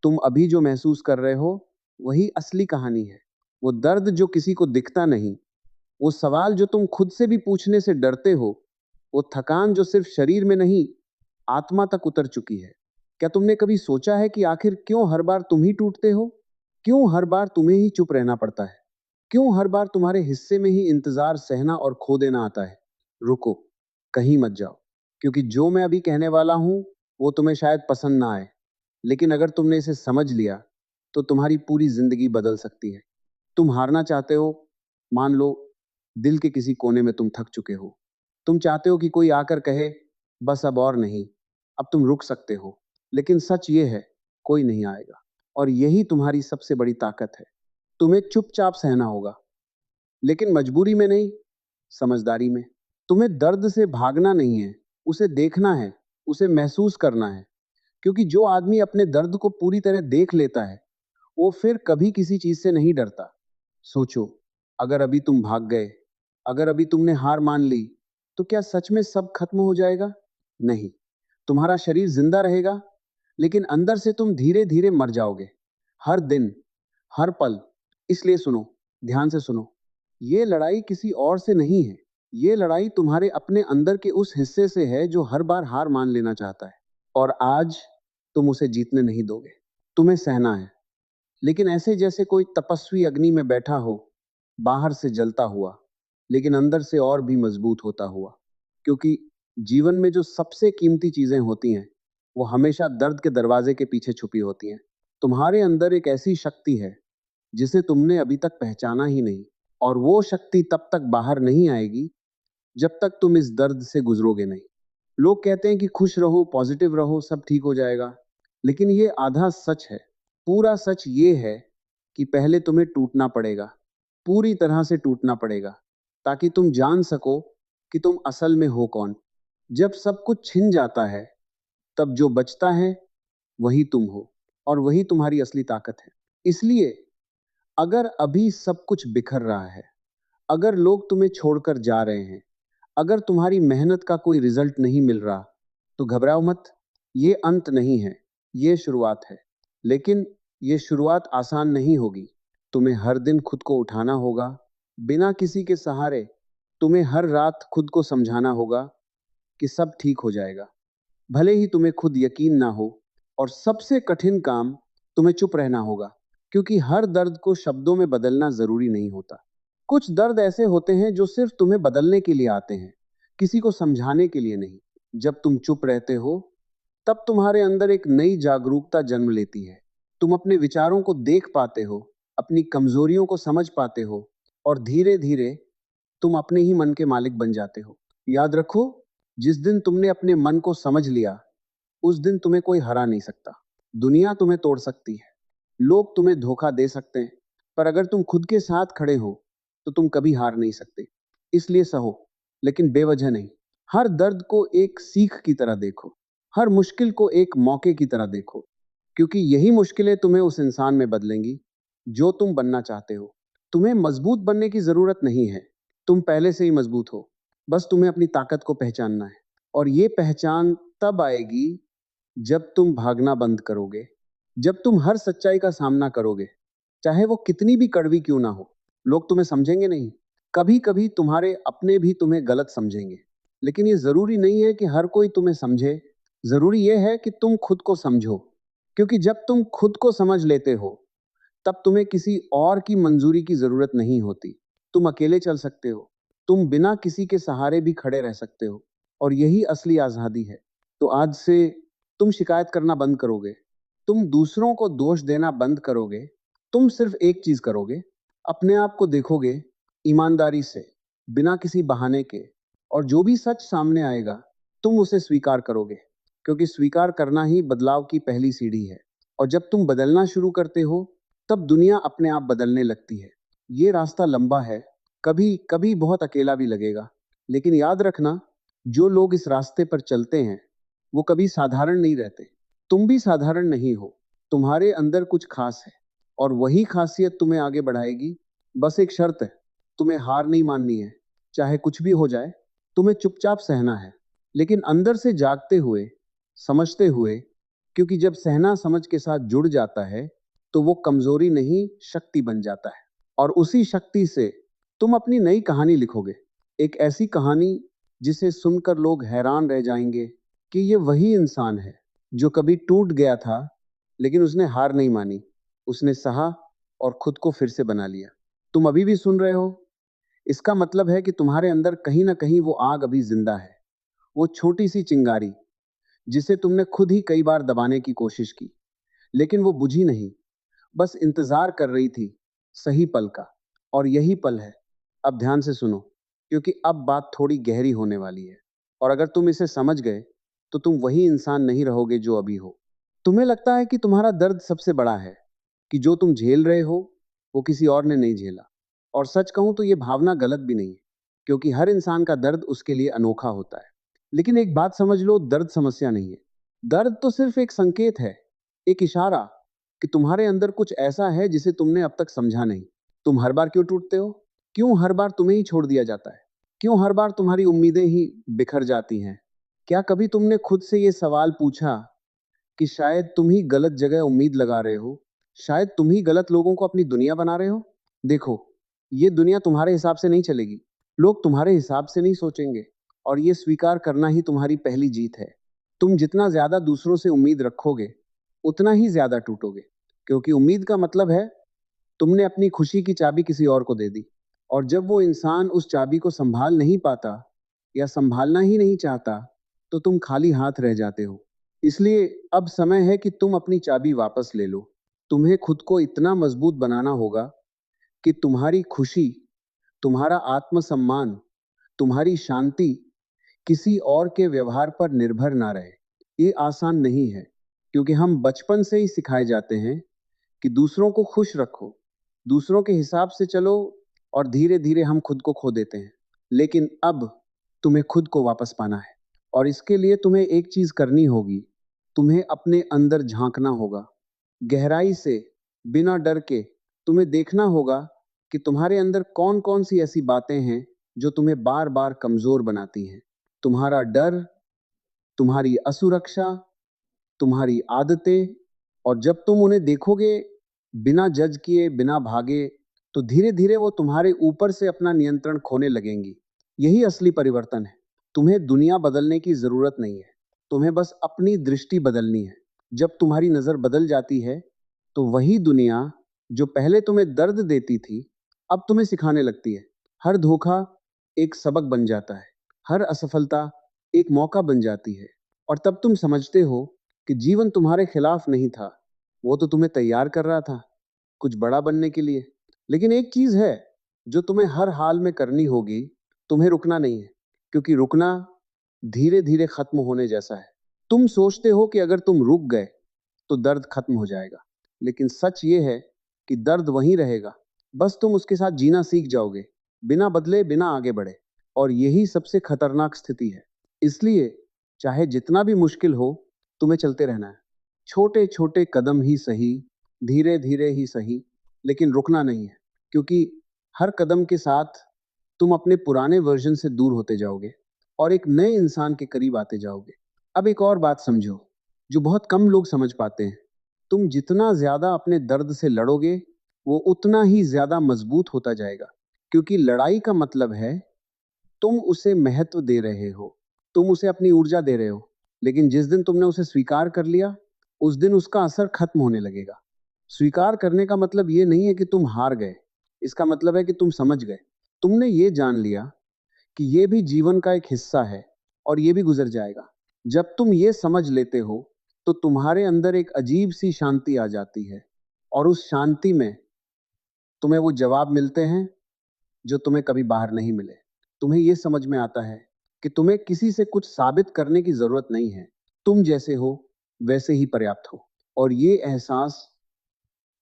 तुम अभी जो महसूस कर रहे हो वही असली कहानी है। वो दर्द जो किसी को दिखता नहीं, वो सवाल जो तुम खुद से भी पूछने से डरते हो, वो थकान जो सिर्फ शरीर में नहीं, आत्मा तक उतर चुकी है। क्या तुमने कभी सोचा है कि आखिर क्यों हर बार तुम ही टूटते हो? क्यों हर बार तुम्हें ही चुप रहना पड़ता है? क्यों हर बार तुम्हारे हिस्से में ही इंतजार सहना और खो देना आता है? रुको, कहीं मत जाओ, क्योंकि जो मैं अभी कहने वाला हूं वो तुम्हें शायद पसंद ना आए, लेकिन अगर तुमने इसे समझ लिया तो तुम्हारी पूरी जिंदगी बदल सकती है। तुम हारना चाहते हो, मान लो दिल के किसी कोने में तुम थक चुके हो। तुम चाहते हो कि कोई आकर कहे, बस अब और नहीं, अब तुम रुक सकते हो। लेकिन सच ये है, कोई नहीं आएगा। और यही तुम्हारी सबसे बड़ी ताकत है। तुम्हें चुपचाप सहना होगा, लेकिन मजबूरी में नहीं, समझदारी में। तुम्हें दर्द से भागना नहीं है, उसे देखना है, उसे महसूस करना है। क्योंकि जो आदमी अपने दर्द को पूरी तरह देख लेता है, वो फिर कभी किसी चीज से नहीं डरता। सोचो, अगर अभी तुम भाग गए, अगर अभी तुमने हार मान ली, तो क्या सच में सब खत्म हो जाएगा? नहीं। तुम्हारा शरीर जिंदा रहेगा, लेकिन अंदर से तुम धीरे धीरे मर जाओगे। हर दिन, हर पल। इसलिए सुनो, ध्यान से सुनो। ये लड़ाई किसी और से नहीं है। ये लड़ाई तुम्हारे अपने अंदर के उस हिस्से से है जो हर बार हार मान लेना चाहता है। और आज तुम उसे जीतने नहीं दोगे। तुम्हें सहना है, लेकिन ऐसे जैसे कोई तपस्वी अग्नि में बैठा हो, बाहर से जलता हुआ, लेकिन अंदर से और भी मजबूत होता हुआ। क्योंकि जीवन में जो सबसे कीमती चीजें होती हैं, वो हमेशा दर्द के दरवाजे के पीछे छुपी होती हैं। तुम्हारे अंदर एक ऐसी शक्ति है जिसे तुमने अभी तक पहचाना ही नहीं, और वो शक्ति तब तक बाहर नहीं आएगी जब तक तुम इस दर्द से गुजरोगे नहीं। लोग कहते हैं कि खुश रहो, पॉजिटिव रहो, सब ठीक हो जाएगा। लेकिन ये आधा सच है। पूरा सच ये है कि पहले तुम्हें टूटना पड़ेगा, पूरी तरह से टूटना पड़ेगा, ताकि तुम जान सको कि तुम असल में हो कौन। जब सब कुछ छिन जाता है, तब जो बचता है वही तुम हो, और वही तुम्हारी असली ताकत है। इसलिए अगर अभी सब कुछ बिखर रहा है, अगर लोग तुम्हें छोड़कर जा रहे हैं, अगर तुम्हारी मेहनत का कोई रिजल्ट नहीं मिल रहा, तो घबराओ मत। ये अंत नहीं है, ये शुरुआत है। लेकिन ये शुरुआत आसान नहीं होगी। तुम्हें हर दिन खुद को उठाना होगा, बिना किसी के सहारे। तुम्हें हर रात खुद को समझाना होगा कि सब ठीक हो जाएगा, भले ही तुम्हें खुद यकीन ना हो। और सबसे कठिन काम, तुम्हें चुप रहना होगा, क्योंकि हर दर्द को शब्दों में बदलना जरूरी नहीं होता। कुछ दर्द ऐसे होते हैं जो सिर्फ तुम्हें बदलने के लिए आते हैं, किसी को समझाने के लिए नहीं। जब तुम चुप रहते हो, तब तुम्हारे अंदर एक नई जागरूकता जन्म लेती है। तुम अपने विचारों को देख पाते हो, अपनी कमजोरियों को समझ पाते हो, और धीरे धीरे तुम अपने ही मन के मालिक बन जाते हो। याद रखो, जिस दिन तुमने अपने मन को समझ लिया, उस दिन तुम्हें कोई हरा नहीं सकता। दुनिया तुम्हें तोड़ सकती है, लोग तुम्हें धोखा दे सकते हैं, पर अगर तुम खुद के साथ खड़े हो, तो तुम कभी हार नहीं सकते। इसलिए सहो, लेकिन बेवजह नहीं। हर दर्द को एक सीख की तरह देखो, हर मुश्किल को एक मौके की तरह देखो, क्योंकि यही मुश्किलें तुम्हें उस इंसान में बदलेंगी जो तुम बनना चाहते हो। तुम्हें मजबूत बनने की जरूरत नहीं है, तुम पहले से ही मजबूत हो। बस तुम्हें अपनी ताकत को पहचानना है, और ये पहचान तब आएगी जब तुम भागना बंद करोगे, जब तुम हर सच्चाई का सामना करोगे, चाहे वो कितनी भी कड़वी क्यों ना हो। लोग तुम्हें समझेंगे नहीं, कभी कभी तुम्हारे अपने भी तुम्हें गलत समझेंगे, लेकिन ये जरूरी नहीं है कि हर कोई तुम्हें समझे। जरूरी यह है कि तुम खुद को समझो, क्योंकि जब तुम खुद को समझ लेते हो, तब तुम्हें किसी और की मंजूरी की जरूरत नहीं होती। तुम अकेले चल सकते हो, तुम बिना किसी के सहारे भी खड़े रह सकते हो, और यही असली आजादी है। तो आज से तुम शिकायत करना बंद करोगे, तुम दूसरों को दोष देना बंद करोगे। तुम सिर्फ एक चीज करोगे, अपने आप को देखोगे ईमानदारी से, बिना किसी बहाने के, और जो भी सच सामने आएगा, तुम उसे स्वीकार करोगे, क्योंकि स्वीकार करना ही बदलाव की पहली सीढ़ी है। और जब तुम बदलना शुरू करते हो, तब दुनिया अपने आप बदलने लगती है। ये रास्ता लंबा है, कभी कभी बहुत अकेला भी लगेगा, लेकिन याद रखना, जो लोग इस रास्ते पर चलते हैं, वो कभी साधारण नहीं रहते। तुम भी साधारण नहीं हो, तुम्हारे अंदर कुछ खास है, और वही खासियत तुम्हें आगे बढ़ाएगी। बस एक शर्त है, तुम्हें हार नहीं माननी है। चाहे कुछ भी हो जाए, तुम्हें चुपचाप सहना है, लेकिन अंदर से जागते हुए, समझते हुए क्योंकि जब सहना समझ के साथ जुड़ जाता है तो वो कमजोरी नहीं शक्ति बन जाता है। और उसी शक्ति से तुम अपनी नई कहानी लिखोगे, एक ऐसी कहानी जिसे सुनकर लोग हैरान रह जाएंगे कि ये वही इंसान है जो कभी टूट गया था, लेकिन उसने हार नहीं मानी, उसने सहा और खुद को फिर से बना लिया। तुम अभी भी सुन रहे हो, इसका मतलब है कि तुम्हारे अंदर कहीं ना कहीं वो आग अभी जिंदा है, वो छोटी सी चिंगारी जिसे तुमने खुद ही कई बार दबाने की कोशिश की, लेकिन वो बुझी नहीं, बस इंतजार कर रही थी सही पल का। और यही पल है। अब ध्यान से सुनो, क्योंकि अब बात थोड़ी गहरी होने वाली है। और अगर तुम इसे समझ गए तो तुम वही इंसान नहीं रहोगे जो अभी हो। तुम्हें लगता है कि तुम्हारा दर्द सबसे बड़ा है, कि जो तुम झेल रहे हो वो किसी और ने नहीं झेला। और सच कहूं तो ये भावना गलत भी नहीं है, क्योंकि हर इंसान का दर्द उसके लिए अनोखा होता है। लेकिन एक बात समझ लो, दर्द समस्या नहीं है। दर्द तो सिर्फ एक संकेत है, एक इशारा कि तुम्हारे अंदर कुछ ऐसा है जिसे तुमने अब तक समझा नहीं। तुम हर बार क्यों टूटते हो? क्यों हर बार तुम्हें ही छोड़ दिया जाता है? क्यों हर बार तुम्हारी उम्मीदें ही बिखर जाती हैं? क्या कभी तुमने खुद से ये सवाल पूछा कि शायद तुम ही गलत जगह उम्मीद लगा रहे हो? शायद तुम ही गलत लोगों को अपनी दुनिया बना रहे हो? देखो, ये दुनिया तुम्हारे हिसाब से नहीं चलेगी, लोग तुम्हारे हिसाब से नहीं सोचेंगे, और ये स्वीकार करना ही तुम्हारी पहली जीत है। तुम जितना ज्यादा दूसरों से उम्मीद रखोगे उतना ही ज्यादा टूटोगे, क्योंकि उम्मीद का मतलब है तुमने अपनी खुशी की चाबी किसी और को दे दी। और जब वो इंसान उस चाबी को संभाल नहीं पाता या संभालना ही नहीं चाहता, तो तुम खाली हाथ रह जाते हो। इसलिए अब समय है कि तुम अपनी चाबी वापस ले लो। तुम्हें खुद को इतना मजबूत बनाना होगा कि तुम्हारी खुशी, तुम्हारा आत्मसम्मान, तुम्हारी शांति किसी और के व्यवहार पर निर्भर ना रहे। ये आसान नहीं है, क्योंकि हम बचपन से ही सिखाए जाते हैं कि दूसरों को खुश रखो, दूसरों के हिसाब से चलो, और धीरे धीरे हम खुद को खो देते हैं। लेकिन अब तुम्हें खुद को वापस पाना है, और इसके लिए तुम्हें एक चीज करनी होगी। तुम्हें अपने अंदर झांकना होगा, गहराई से, बिना डर के। तुम्हें देखना होगा कि तुम्हारे अंदर कौन कौन सी ऐसी बातें हैं जो तुम्हें बार बार कमजोर बनाती हैं। तुम्हारा डर, तुम्हारी असुरक्षा, तुम्हारी आदतें। और जब तुम उन्हें देखोगे बिना जज किए, बिना भागे, तो धीरे धीरे वो तुम्हारे ऊपर से अपना नियंत्रण खोने लगेंगी। यही असली परिवर्तन है। तुम्हें दुनिया बदलने की जरूरत नहीं है, तुम्हें बस अपनी दृष्टि बदलनी है। जब तुम्हारी नजर बदल जाती है तो वही दुनिया जो पहले तुम्हें दर्द देती थी अब तुम्हें सिखाने लगती है। हर धोखा एक सबक बन जाता है, हर असफलता एक मौका बन जाती है। और तब तुम समझते हो कि जीवन तुम्हारे खिलाफ नहीं था, वो तो तुम्हें तैयार कर रहा था कुछ बड़ा बनने के लिए। लेकिन एक चीज है जो तुम्हें हर हाल में करनी होगी, तुम्हें रुकना नहीं है, क्योंकि रुकना धीरे धीरे खत्म होने जैसा है। तुम सोचते हो कि अगर तुम रुक गए तो दर्द खत्म हो जाएगा, लेकिन सच ये है कि दर्द वहीं रहेगा, बस तुम उसके साथ जीना सीख जाओगे, बिना बदले, बिना आगे बढ़े। और यही सबसे खतरनाक स्थिति है। इसलिए चाहे जितना भी मुश्किल हो, तुम्हें चलते रहना है। छोटे छोटे कदम ही सही, धीरे धीरे ही सही, लेकिन रुकना नहीं है, क्योंकि हर कदम के साथ तुम अपने पुराने वर्जन से दूर होते जाओगे और एक नए इंसान के करीब आते जाओगे। अब एक और बात समझो जो बहुत कम लोग समझ पाते हैं। तुम जितना ज्यादा अपने दर्द से लड़ोगे वो उतना ही ज्यादा मजबूत होता जाएगा, क्योंकि लड़ाई का मतलब है तुम उसे महत्व दे रहे हो, तुम उसे अपनी ऊर्जा दे रहे हो। लेकिन जिस दिन तुमने उसे स्वीकार कर लिया, उस दिन उसका असर खत्म होने लगेगा। स्वीकार करने का मतलब ये नहीं है कि तुम हार गए, इसका मतलब है कि तुम समझ गए। तुमने ये जान लिया कि ये भी जीवन का एक हिस्सा है और ये भी गुजर जाएगा। जब तुम ये समझ लेते हो तो तुम्हारे अंदर एक अजीब सी शांति आ जाती है, और उस शांति में तुम्हें वो जवाब मिलते हैं जो तुम्हें कभी बाहर नहीं मिले। तुम्हें ये समझ में आता है कि तुम्हें किसी से कुछ साबित करने की जरूरत नहीं है, तुम जैसे हो वैसे ही पर्याप्त हो। और ये एहसास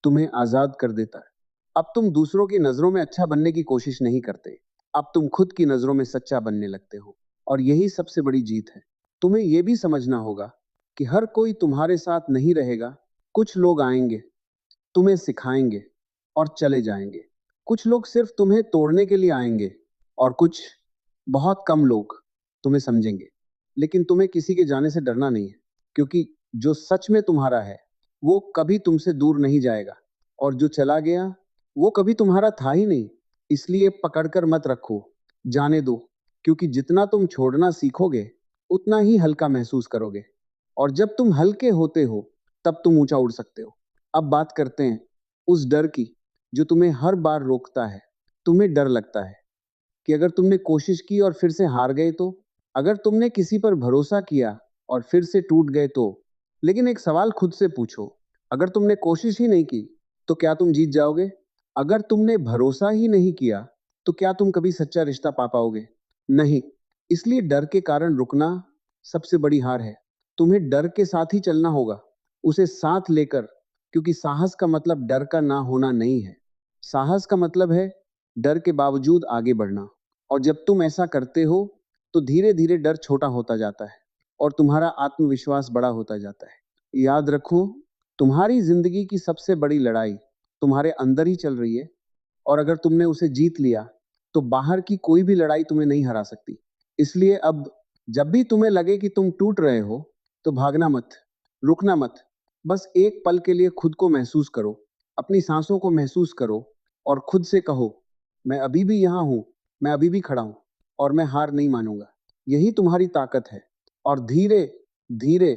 तुम्हें आजाद कर देता है। अब तुम दूसरों की नजरों में अच्छा बनने की कोशिश नहीं करते, अब तुम खुद की नजरों में सच्चा बनने लगते हो। और यही सबसे बड़ी जीत है। तुम्हें यह भी समझना होगा कि हर कोई तुम्हारे साथ नहीं रहेगा। कुछ लोग आएंगे, तुम्हें सिखाएंगे और चले जाएंगे। कुछ लोग सिर्फ तुम्हें तोड़ने के लिए आएंगे, और कुछ, बहुत कम लोग, तुम्हें समझेंगे। लेकिन तुम्हें किसी के जाने से डरना नहीं है, क्योंकि जो सच में तुम्हारा है वो कभी तुमसे दूर नहीं जाएगा, और जो चला गया वो कभी तुम्हारा था ही नहीं। इसलिए पकड़कर मत रखो, जाने दो, क्योंकि जितना तुम छोड़ना सीखोगे उतना ही हल्का महसूस करोगे, और जब तुम हल्के होते हो तब तुम ऊंचा उड़ सकते हो। अब बात करते हैं उस डर की जो तुम्हें हर बार रोकता है। तुम्हें डर लगता है कि अगर तुमने कोशिश की और फिर से हार गए तो, अगर तुमने किसी पर भरोसा किया और फिर से टूट गए तो। लेकिन एक सवाल खुद से पूछो, अगर तुमने कोशिश ही नहीं की तो क्या तुम जीत जाओगे? अगर तुमने भरोसा ही नहीं किया तो क्या तुम कभी सच्चा रिश्ता पा पाओगे? नहीं। इसलिए डर के कारण रुकना सबसे बड़ी हार है। तुम्हें डर के साथ ही चलना होगा, उसे साथ लेकर, क्योंकि साहस का मतलब डर का ना होना नहीं है। साहस का मतलब है डर के बावजूद आगे बढ़ना। और जब तुम ऐसा करते हो तो धीरे धीरे डर छोटा होता जाता है और तुम्हारा आत्मविश्वास बड़ा होता जाता है। याद रखो, तुम्हारी जिंदगी की सबसे बड़ी लड़ाई तुम्हारे अंदर ही चल रही है, और अगर तुमने उसे जीत लिया तो बाहर की कोई भी लड़ाई तुम्हें नहीं हरा सकती। इसलिए अब जब भी तुम्हें लगे कि तुम टूट रहे हो तो भागना मत, रुकना मत। बस एक पल के लिए खुद को महसूस करो, अपनी सांसों को महसूस करो, और खुद से कहो, मैं अभी भी यहाँ हूँ, मैं अभी भी खड़ा हूँ, और मैं हार नहीं मानूंगा। यही तुम्हारी ताकत है। और धीरे धीरे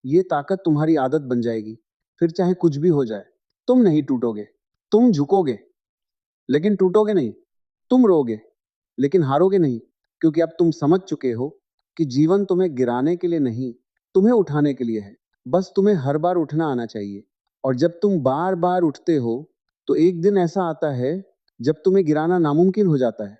ये ताकत तुम्हारी आदत बन जाएगी। फिर चाहे कुछ भी हो जाए, तुम नहीं टूटोगे। तुम झुकोगे लेकिन टूटोगे नहीं। तुम रोगे लेकिन हारोगे नहीं, क्योंकि अब तुम समझ चुके हो कि जीवन तुम्हें गिराने के लिए नहीं, तुम्हें उठाने के लिए है। बस तुम्हें हर बार उठना आना चाहिए। और जब तुम बार बार उठते हो तो एक दिन ऐसा आता है जब तुम्हें गिराना नामुमकिन हो जाता है,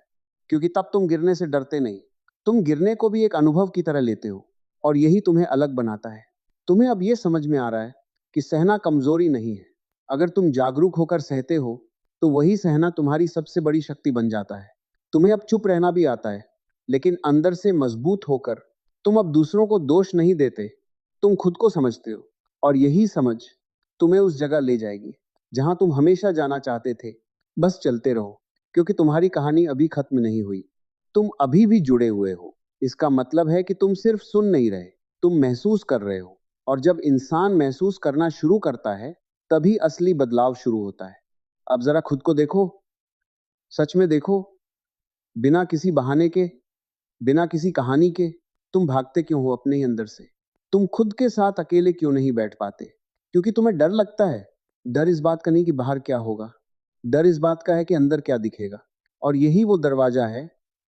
क्योंकि तब तुम गिरने से डरते नहीं। तुम गिरने को भी एक अनुभव की तरह लेते हो, और यही तुम्हें अलग बनाता है। तुम्हें अब यह समझ में आ रहा है कि सहना कमजोरी नहीं है। अगर तुम जागरूक होकर सहते हो तो वही सहना तुम्हारी सबसे बड़ी शक्ति बन जाता है। तुम्हें अब चुप रहना भी आता है, लेकिन अंदर से मजबूत होकर। तुम अब दूसरों को दोष नहीं देते, तुम खुद को समझते हो, और यही समझ तुम्हें उस जगह ले जाएगी जहां तुम हमेशा जाना चाहते थे। बस चलते रहो, क्योंकि तुम्हारी कहानी अभी खत्म नहीं हुई। तुम अभी भी जुड़े हुए हो। इसका मतलब है कि तुम सिर्फ सुन नहीं रहे, तुम महसूस कर रहे हो। और जब इंसान महसूस करना शुरू करता है तभी असली बदलाव शुरू होता है। अब जरा खुद को देखो, सच में देखो, बिना किसी बहाने के, बिना किसी कहानी के, तुम भागते क्यों हो अपने ही अंदर से? तुम खुद के साथ अकेले क्यों नहीं बैठ पाते? क्योंकि तुम्हें डर लगता है। डर इस बात का नहीं कि बाहर क्या होगा, डर इस बात का है कि अंदर क्या दिखेगा। और यही वो दरवाजा है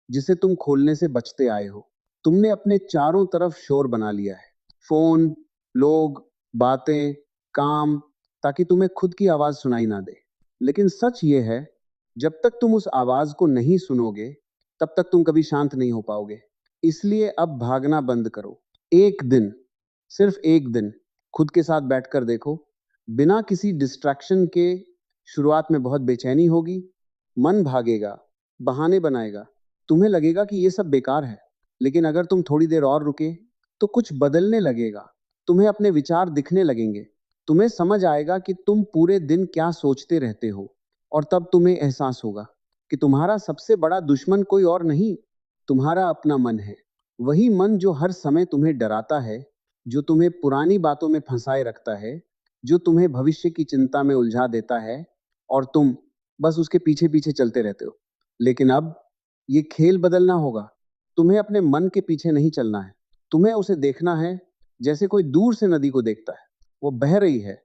जिसे तुम खोलने से बचते आए हो। तुमने अपने चारों तरफ शोर बना लिया है, फोन, लोग, बातें, काम, ताकि तुम्हें खुद की आवाज सुनाई ना दे। लेकिन सच ये है, जब तक तुम उस आवाज को नहीं सुनोगे तब तक तुम कभी शांत नहीं हो पाओगे। इसलिए अब भागना बंद करो। एक दिन, सिर्फ एक दिन खुद के साथ बैठकर देखो, बिना किसी डिस्ट्रैक्शन के। शुरुआत में बहुत बेचैनी होगी, मन भागेगा, बहाने बनाएगा, तुम्हें लगेगा कि ये सब बेकार है। लेकिन अगर तुम थोड़ी देर और रुके तो कुछ बदलने लगेगा। तुम्हें अपने विचार दिखने लगेंगे, तुम्हें समझ आएगा कि तुम पूरे दिन क्या सोचते रहते हो। और तब तुम्हें एहसास होगा कि तुम्हारा सबसे बड़ा दुश्मन कोई और नहीं, तुम्हारा अपना मन है। वही मन जो हर समय तुम्हें डराता है, जो तुम्हें पुरानी बातों में फंसाए रखता है, जो तुम्हें भविष्य की चिंता में उलझा देता है, और तुम बस उसके पीछे पीछे चलते रहते हो। लेकिन अब ये खेल बदलना होगा। तुम्हें अपने मन के पीछे नहीं चलना है, तुम्हें उसे देखना है जैसे कोई दूर से नदी को देखता है। वो बह रही है,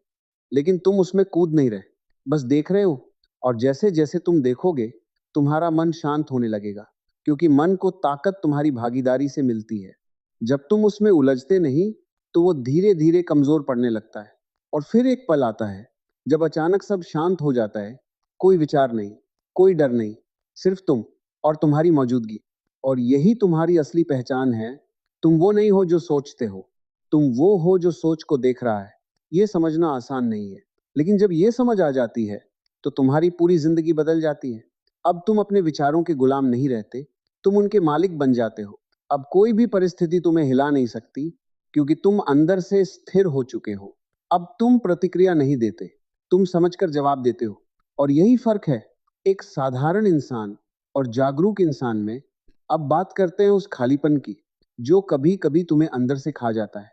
लेकिन तुम उसमें कूद नहीं रहे, बस देख रहे हो। और जैसे जैसे तुम देखोगे तुम्हारा मन शांत होने लगेगा, क्योंकि मन को ताकत तुम्हारी भागीदारी से मिलती है। जब तुम उसमें उलझते नहीं तो वो धीरे धीरे कमजोर पड़ने लगता है। और फिर एक पल आता है जब अचानक सब शांत हो जाता है, कोई विचार नहीं, कोई डर नहीं, सिर्फ तुम और तुम्हारी मौजूदगी। और यही तुम्हारी असली पहचान है। तुम वो नहीं हो जो सोचते हो, तुम वो हो जो सोच को देख रहा है। ये समझना आसान नहीं है, लेकिन जब ये समझ आ जाती है तो तुम्हारी पूरी जिंदगी बदल जाती है। अब तुम अपने विचारों के गुलाम नहीं रहते, तुम उनके मालिक बन जाते हो। अब कोई भी परिस्थिति तुम्हें हिला नहीं सकती, क्योंकि तुम अंदर से स्थिर हो चुके हो। अब तुम प्रतिक्रिया नहीं देते, तुम समझकर जवाब देते हो। और यही फर्क है एक साधारण इंसान और जागरूक इंसान में। अब बात करते हैं उस खालीपन की जो कभी कभी तुम्हें अंदर से खा जाता है।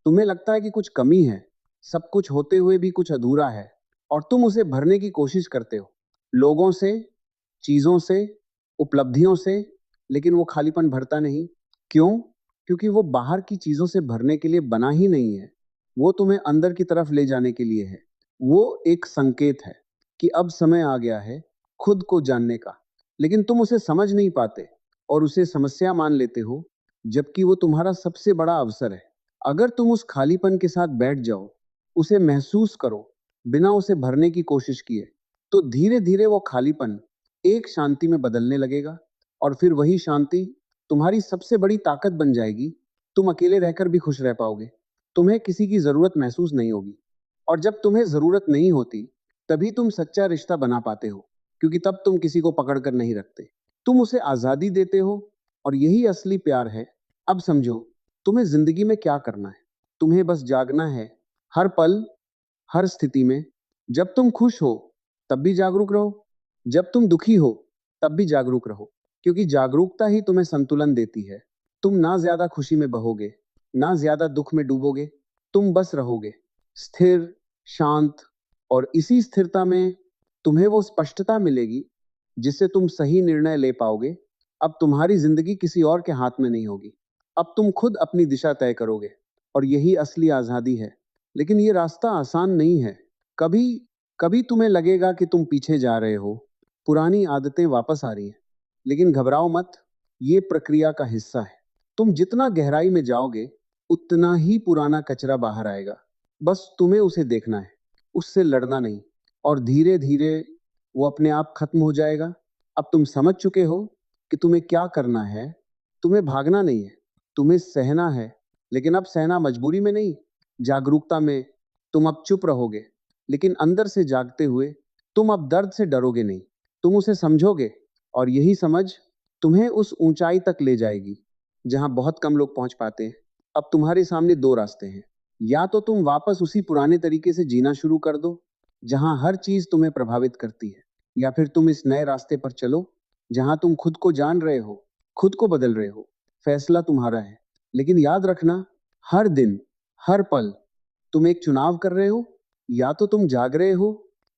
तुम्हें लगता है कि कुछ कमी है, सब कुछ होते हुए भी कुछ अधूरा है, और तुम उसे भरने की कोशिश करते हो, लोगों से, चीजों से, उपलब्धियों से, लेकिन वो खालीपन भरता नहीं। क्यों? क्योंकि वो बाहर की चीजों से भरने के लिए बना ही नहीं है। वो तुम्हें अंदर की तरफ ले जाने के लिए है। वो एक संकेत है कि अब समय आ गया है खुद को जानने का, लेकिन तुम उसे समझ नहीं पाते और उसे समस्या मान लेते हो, जबकि वो तुम्हारा सबसे बड़ा अवसर है। अगर तुम उस खालीपन के साथ बैठ जाओ, उसे महसूस करो, बिना उसे भरने की कोशिश किए, तो धीरे धीरे वो खालीपन एक शांति में बदलने लगेगा, और फिर वही शांति तुम्हारी सबसे बड़ी ताकत बन जाएगी। तुम अकेले रहकर भी खुश रह पाओगे, तुम्हें किसी की जरूरत महसूस नहीं होगी, और जब तुम्हें जरूरत नहीं होती, तभी तुम सच्चा रिश्ता बना पाते हो, क्योंकि तब तुम किसी को पकड़ कर नहीं रखते, तुम उसे आजादी देते हो, और यही असली प्यार है। अब समझो, तुम्हें जिंदगी में क्या करना है। तुम्हें बस जागना है, हर पल, हर स्थिति में। जब तुम खुश हो, तब भी जागरूक रहो, जब तुम दुखी हो, तब भी जागरूक रहो, क्योंकि जागरूकता ही तुम्हें संतुलन देती है। तुम ना ज्यादा खुशी में बहोगे, ना ज्यादा दुख में डूबोगे, तुम बस रहोगे, स्थिर, शांत, और इसी स्थिरता में तुम्हें वो स्पष्टता मिलेगी जिससे तुम सही निर्णय ले पाओगे। अब तुम्हारी जिंदगी किसी और के हाथ में नहीं होगी, अब तुम खुद अपनी दिशा तय करोगे, और यही असली आजादी है। लेकिन ये रास्ता आसान नहीं है। कभी कभी तुम्हें लगेगा कि तुम पीछे जा रहे हो, पुरानी आदतें वापस आ रही हैं, लेकिन घबराओ मत, ये प्रक्रिया का हिस्सा है। तुम जितना गहराई में जाओगे, उतना ही पुराना कचरा बाहर आएगा। बस तुम्हें उसे देखना है, उससे लड़ना नहीं, और धीरे धीरे वो अपने आप खत्म हो जाएगा। अब तुम समझ चुके हो कि तुम्हें क्या करना है। तुम्हें भागना नहीं है, तुम्हें सहना है, लेकिन अब सहना मजबूरी में नहीं, जागरूकता में। तुम अब चुप रहोगे, लेकिन अंदर से जागते हुए। तुम अब दर्द से डरोगे नहीं, तुम उसे समझोगे, और यही समझ तुम्हें उस ऊंचाई तक ले जाएगी जहां बहुत कम लोग पहुंच पाते हैं। अब तुम्हारे सामने दो रास्ते हैं, या तो तुम वापस उसी पुराने तरीके से जीना शुरू कर दो, जहां हर चीज तुम्हें प्रभावित करती है, या फिर तुम इस नए रास्ते पर चलो जहां तुम खुद को जान रहे हो, खुद को बदल रहे हो। फैसला तुम्हारा है, लेकिन याद रखना, हर दिन, हर पल तुम एक चुनाव कर रहे हो। या तो तुम जाग रहे हो,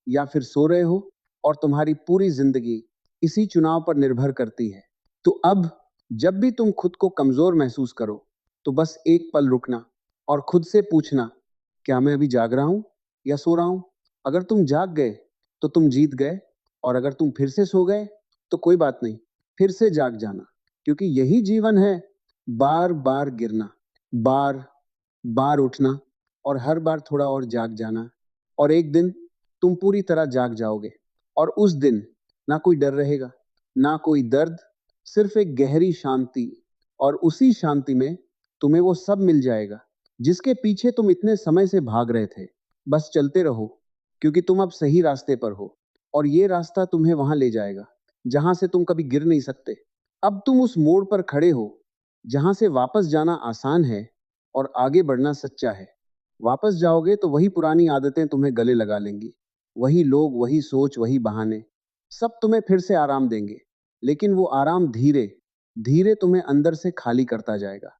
या फिर सो रहे हो, और तुम्हारी पूरी जिंदगी इसी चुनाव पर निर्भर करती है। तो अब जब भी तुम खुद को कमजोर महसूस करो, तो बस एक पल रुकना और खुद से पूछना, क्या मैं अभी जाग रहा हूं या सो रहा हूं? अगर तुम जाग गए तो तुम जीत गए, और अगर तुम फिर से सो गए तो कोई बात नहीं, फिर से जाग जाना, क्योंकि यही जीवन है। बार बार गिरना, बार बार उठना, और हर बार थोड़ा और जाग जाना, और एक दिन तुम पूरी तरह जाग जाओगे, और उस दिन ना कोई डर रहेगा, ना कोई दर्द, सिर्फ एक गहरी शांति, और उसी शांति में तुम्हें वो सब मिल जाएगा जिसके पीछे तुम इतने समय से भाग रहे थे। बस चलते रहो, क्योंकि तुम अब सही रास्ते पर हो, और ये रास्ता तुम्हें वहां ले जाएगा जहां से तुम कभी गिर नहीं सकते। अब तुम उस मोड़ पर खड़े हो जहां से वापस जाना आसान है और आगे बढ़ना सच्चा है। वापस जाओगे तो वही पुरानी आदतें तुम्हें गले लगा लेंगी, वही लोग, वही सोच, वही बहाने, सब तुम्हें फिर से आराम देंगे, लेकिन वो आराम धीरे धीरे तुम्हें अंदर से खाली करता जाएगा।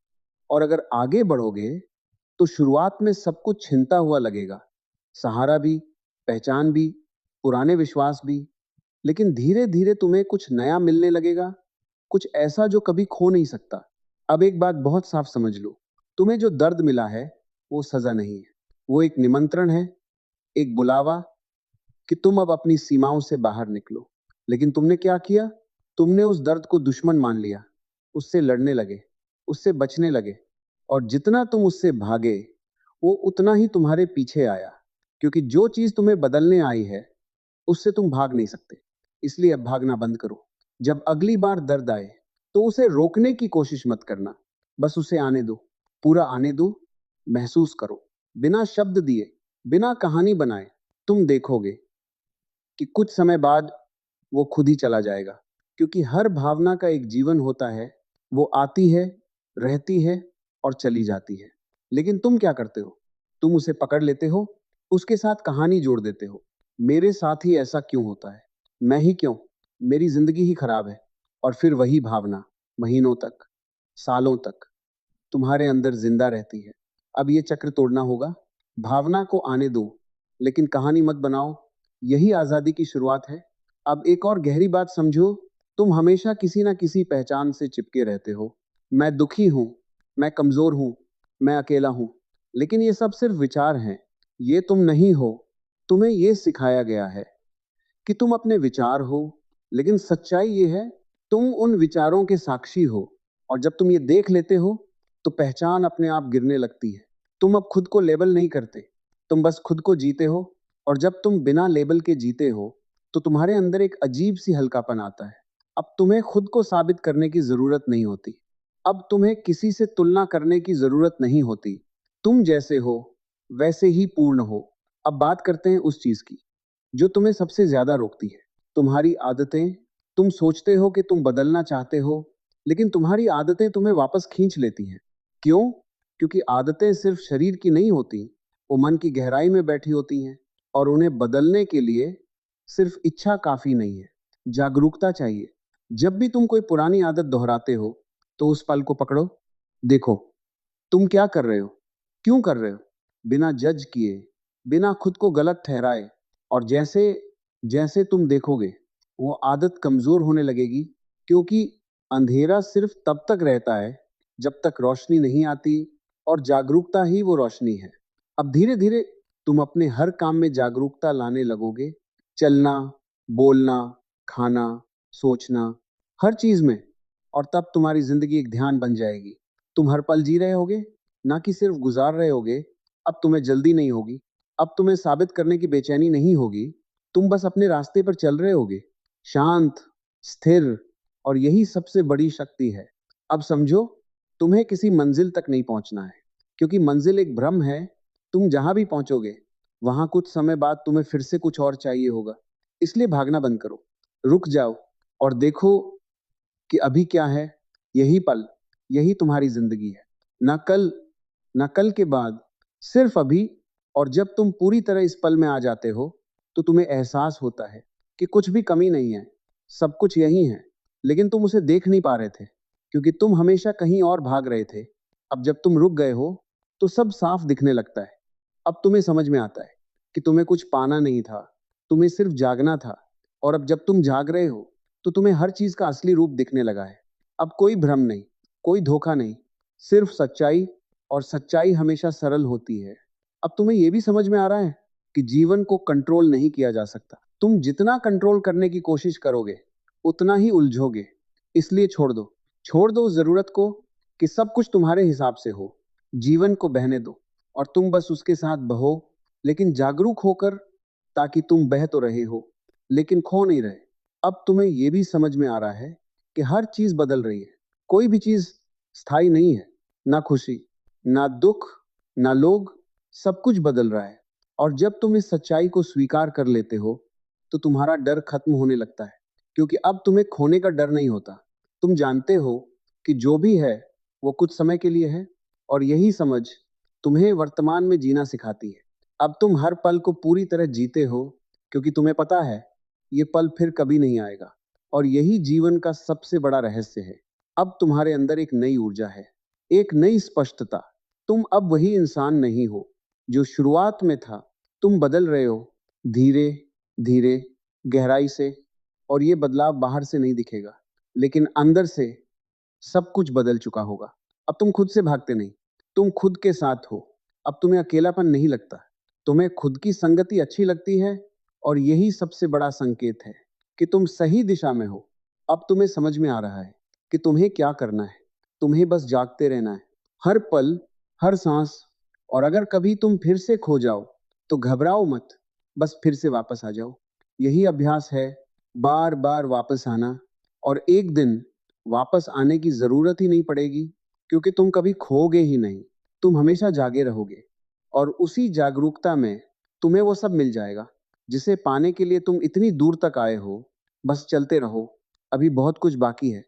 और अगर आगे बढ़ोगे, तो शुरुआत में सब कुछ छिनता हुआ लगेगा, सहारा भी, पहचान भी, पुराने विश्वास भी, लेकिन धीरे धीरे तुम्हें कुछ नया मिलने लगेगा, कुछ ऐसा जो कभी खो नहीं सकता। अब एक बात बहुत साफ समझ लो, तुम्हें जो दर्द मिला है, वो सजा नहीं है, वो एक निमंत्रण है, एक बुलावा, कि तुम अब अपनी सीमाओं से बाहर निकलो। लेकिन तुमने क्या किया? तुमने उस दर्द को दुश्मन मान लिया, उससे लड़ने लगे, उससे बचने लगे, और जितना तुम उससे भागे, वो उतना ही तुम्हारे पीछे आया, क्योंकि जो चीज तुम्हें बदलने आई है, उससे तुम भाग नहीं सकते। इसलिए अब भागना बंद करो। जब अगली बार दर्द आए, तो उसे रोकने की कोशिश मत करना, बस उसे आने दो, पूरा आने दो, महसूस करो, बिना शब्द दिए, बिना कहानी बनाए। तुम देखोगे कि कुछ समय बाद वो खुद ही चला जाएगा, क्योंकि हर भावना का एक जीवन होता है। वो आती है, रहती है, और चली जाती है। लेकिन तुम क्या करते हो? तुम उसे पकड़ लेते हो, उसके साथ कहानी जोड़ देते हो, मेरे साथ ही ऐसा क्यों होता है, मैं ही क्यों, मेरी जिंदगी ही खराब है। और फिर वही भावना महीनों तक, सालों तक तुम्हारे अंदर जिंदा रहती है। अब ये चक्र तोड़ना होगा। भावना को आने दो, लेकिन कहानी मत बनाओ। यही आजादी की शुरुआत है। अब एक और गहरी बात समझो, तुम हमेशा किसी ना किसी पहचान से चिपके रहते हो। मैं दुखी हूं, मैं कमजोर हूं, मैं अकेला हूं। लेकिन ये सब सिर्फ विचार हैं। ये तुम नहीं हो। तुम्हें ये सिखाया गया है कि तुम अपने विचार हो, लेकिन सच्चाई ये है, तुम उन विचारों के साक्षी हो। और जब तुम ये देख लेते हो, तो पहचान अपने आप गिरने लगती है। तुम अब खुद को लेबल नहीं करते, तुम बस खुद को जीते हो। और जब तुम बिना लेबल के जीते हो, तो तुम्हारे अंदर एक अजीब सी हल्कापन आता है। अब तुम्हें खुद को साबित करने की जरूरत नहीं होती। अब तुम्हें किसी से तुलना करने की जरूरत नहीं होती। तुम जैसे हो, वैसे ही पूर्ण हो। अब बात करते हैं उस चीज की जो तुम्हें सबसे ज्यादा रोकती है, तुम्हारी आदतें। तुम सोचते हो कि तुम बदलना चाहते हो, लेकिन तुम्हारी आदतें तुम्हें वापस खींच लेती हैं। क्यों? क्योंकि आदतें सिर्फ शरीर की नहीं होती, वो मन की गहराई में बैठी होती हैं। और उन्हें बदलने के लिए सिर्फ इच्छा काफी नहीं है, जागरूकता चाहिए। जब भी तुम कोई पुरानी आदत दोहराते हो, तो उस पल को पकड़ो। देखो, तुम क्या कर रहे हो, क्यों कर रहे हो, बिना जज किए, बिना खुद को गलत ठहराए। और जैसे जैसे तुम देखोगे, वो आदत कमजोर होने लगेगी। क्योंकि अंधेरा सिर्फ तब तक रहता है जब तक रोशनी नहीं आती, और जागरूकता ही वो रोशनी है। अब धीरे धीरे तुम अपने हर काम में जागरूकता लाने लगोगे। चलना, बोलना, खाना, सोचना, हर चीज में। और तब तुम्हारी जिंदगी एक ध्यान बन जाएगी। तुम हर पल जी रहे होगे, ना कि सिर्फ गुजार रहे होगे। अब तुम्हें जल्दी नहीं होगी, अब तुम्हें साबित करने की बेचैनी नहीं होगी। तुम बस अपने रास्ते पर चल रहे होगे, शांत, स्थिर। और यही सबसे बड़ी शक्ति है। अब समझो, तुम्हें किसी मंजिल तक नहीं पहुंचना है, क्योंकि मंजिल एक भ्रम है। तुम जहां भी पहुंचोगे, वहां कुछ समय बाद तुम्हें फिर से कुछ और चाहिए होगा। इसलिए भागना बंद करो, रुक जाओ और देखो कि अभी क्या है। यही पल, यही तुम्हारी जिंदगी है। ना कल, ना कल के बाद, सिर्फ अभी। और जब तुम पूरी तरह इस पल में आ जाते हो, तो तुम्हें एहसास होता है कि कुछ भी कमी नहीं है, सब कुछ यही है। लेकिन तुम उसे देख नहीं पा रहे थे, क्योंकि तुम हमेशा कहीं और भाग रहे थे। अब जब तुम रुक गए हो, तो सब साफ दिखने लगता है। अब तुम्हें समझ में आता है कि तुम्हें कुछ पाना नहीं था, तुम्हें सिर्फ जागना था। और अब जब तुम जाग रहे हो, तो तुम्हें हर चीज का असली रूप दिखने लगा है। अब कोई भ्रम नहीं, कोई धोखा नहीं, सिर्फ सच्चाई। और सच्चाई हमेशा सरल होती है। अब तुम्हें यह भी समझ में आ रहा है कि जीवन को कंट्रोल नहीं किया जा सकता। तुम जितना कंट्रोल करने की कोशिश करोगे, उतना ही उलझोगे। इसलिए छोड़ दो उस जरूरत को कि सब कुछ तुम्हारे हिसाब से हो। जीवन को बहने दो, और तुम बस उसके साथ बहो, लेकिन जागरूक होकर। ताकि तुम बह तो रहे हो, लेकिन खो नहीं रहे। अब तुम्हें यह भी समझ में आ रहा है कि हर चीज बदल रही है, कोई भी चीज स्थायी नहीं है। ना खुशी, ना दुख, ना लोग, सब कुछ बदल रहा है। और जब तुम इस सच्चाई को स्वीकार कर लेते हो, तो तुम्हारा डर खत्म होने लगता है। क्योंकि अब तुम्हें खोने का डर नहीं होता। तुम जानते हो कि जो भी है, वो कुछ समय के लिए है। और यही समझ तुम्हें वर्तमान में जीना सिखाती है। अब तुम हर पल को पूरी तरह जीते हो, क्योंकि तुम्हें पता है ये पल फिर कभी नहीं आएगा। और यही जीवन का सबसे बड़ा रहस्य है। अब तुम्हारे अंदर एक नई ऊर्जा है, एक नई स्पष्टता। तुम अब वही इंसान नहीं हो जो शुरुआत में था। तुम बदल रहे हो, धीरे धीरे, गहराई से। और ये बदलाव बाहर से नहीं दिखेगा, लेकिन अंदर से सब कुछ बदल चुका होगा। अब तुम खुद से भागते नहीं, तुम खुद के साथ हो। अब तुम्हें अकेलापन नहीं लगता, तुम्हें खुद की संगति अच्छी लगती है। और यही सबसे बड़ा संकेत है कि तुम सही दिशा में हो। अब तुम्हें समझ में आ रहा है कि तुम्हें क्या करना है। तुम्हें बस जागते रहना है, हर पल, हर सांस। और अगर कभी तुम फिर से खो जाओ, तो घबराओ मत, बस फिर से वापस आ जाओ। यही अभ्यास है, बार बार वापस आना। और एक दिन वापस आने की जरूरत ही नहीं पड़ेगी, क्योंकि तुम कभी खोगे ही नहीं। तुम हमेशा जागे रहोगे। और उसी जागरूकता में तुम्हें वो सब मिल जाएगा जिसे पाने के लिए तुम इतनी दूर तक आए हो। बस चलते रहो, अभी बहुत कुछ बाकी है।